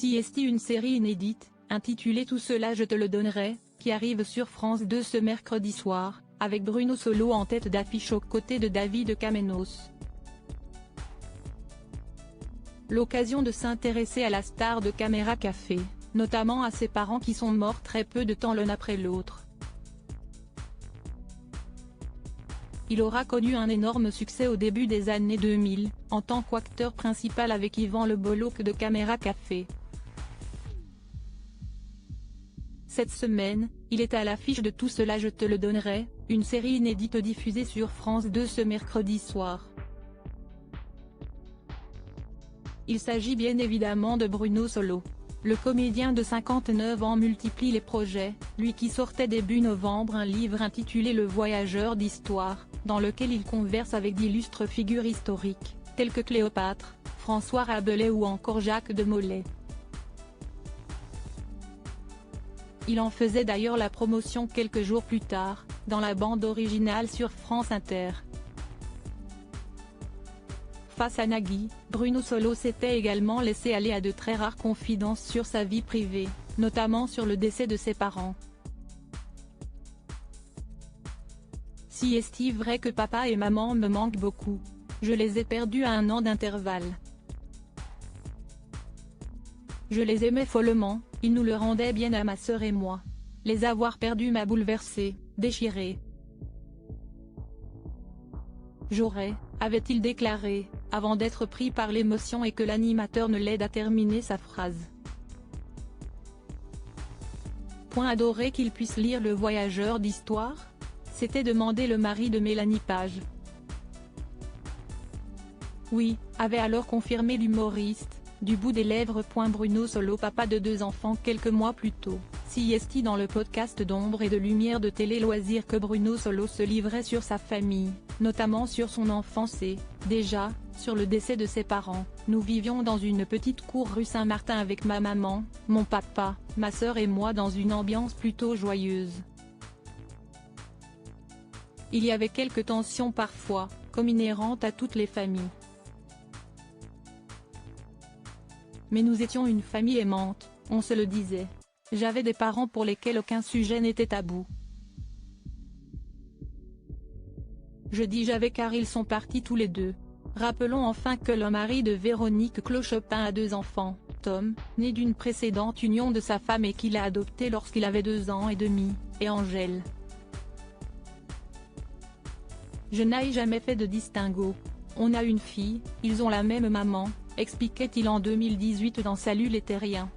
CST, une série inédite, intitulée Tout cela je te le donnerai, qui arrive sur France 2 ce mercredi soir, avec Bruno Solo en tête d'affiche aux côtés de David Kamenios. L'occasion de s'intéresser à la star de Caméra Café, notamment à ses parents qui sont morts très peu de temps l'un après l'autre. Il aura connu un énorme succès au début des années 2000, en tant qu'acteur principal avec Yvan Le Bolloc de Caméra Café. Cette semaine, il est à l'affiche de Tout cela je te le donnerai, une série inédite diffusée sur France 2 ce mercredi soir. Il s'agit bien évidemment de Bruno Solo. Le comédien de 59 ans multiplie les projets, lui qui sortait début novembre un livre intitulé Le Voyageur d'Histoire, dans lequel il converse avec d'illustres figures historiques, telles que Cléopâtre, François Rabelais ou encore Jacques de Molay. Il en faisait d'ailleurs la promotion quelques jours plus tard, dans la bande originale sur France Inter. Face à Nagui, Bruno Solo s'était également laissé aller à de très rares confidences sur sa vie privée, notamment sur le décès de ses parents. Si est-il vrai que papa et maman me manquent beaucoup. Je les ai perdus à 1 an d'intervalle. Je les aimais follement, ils nous le rendaient bien à ma sœur et moi. Les avoir perdus m'a bouleversé, déchiré. J'aurais, avait-il déclaré, avant d'être pris par l'émotion et que l'animateur ne l'aide à terminer sa phrase. Point adoré qu'il puisse lire Le Voyageur d'Histoire ? S'était demandé le mari de Mélanie Page. Oui, avait alors confirmé l'humoriste, du bout des lèvres. Bruno Solo, papa de 2 enfants quelques mois plus tôt, CST dans le podcast d'ombre et de lumière de Télé Loisirs que Bruno Solo se livrait sur sa famille, notamment sur son enfance et, déjà, sur le décès de ses parents. Nous vivions dans une petite cour rue Saint-Martin avec ma maman, mon papa, ma sœur et moi dans une ambiance plutôt joyeuse. Il y avait quelques tensions parfois, comme inhérentes à toutes les familles. Mais nous étions une famille aimante, on se le disait. J'avais des parents pour lesquels aucun sujet n'était tabou. Je dis j'avais car ils sont partis tous les deux. Rappelons enfin que le mari de Véronique Clochopin a 2 enfants, Tom, né d'une précédente union de sa femme et qu'il a adopté lorsqu'il avait 2 ans et demi, et Angèle. Je n'ai jamais fait de distinguo. On a une fille, ils ont la même maman, expliquait-il en 2018 dans Salut les Terriens.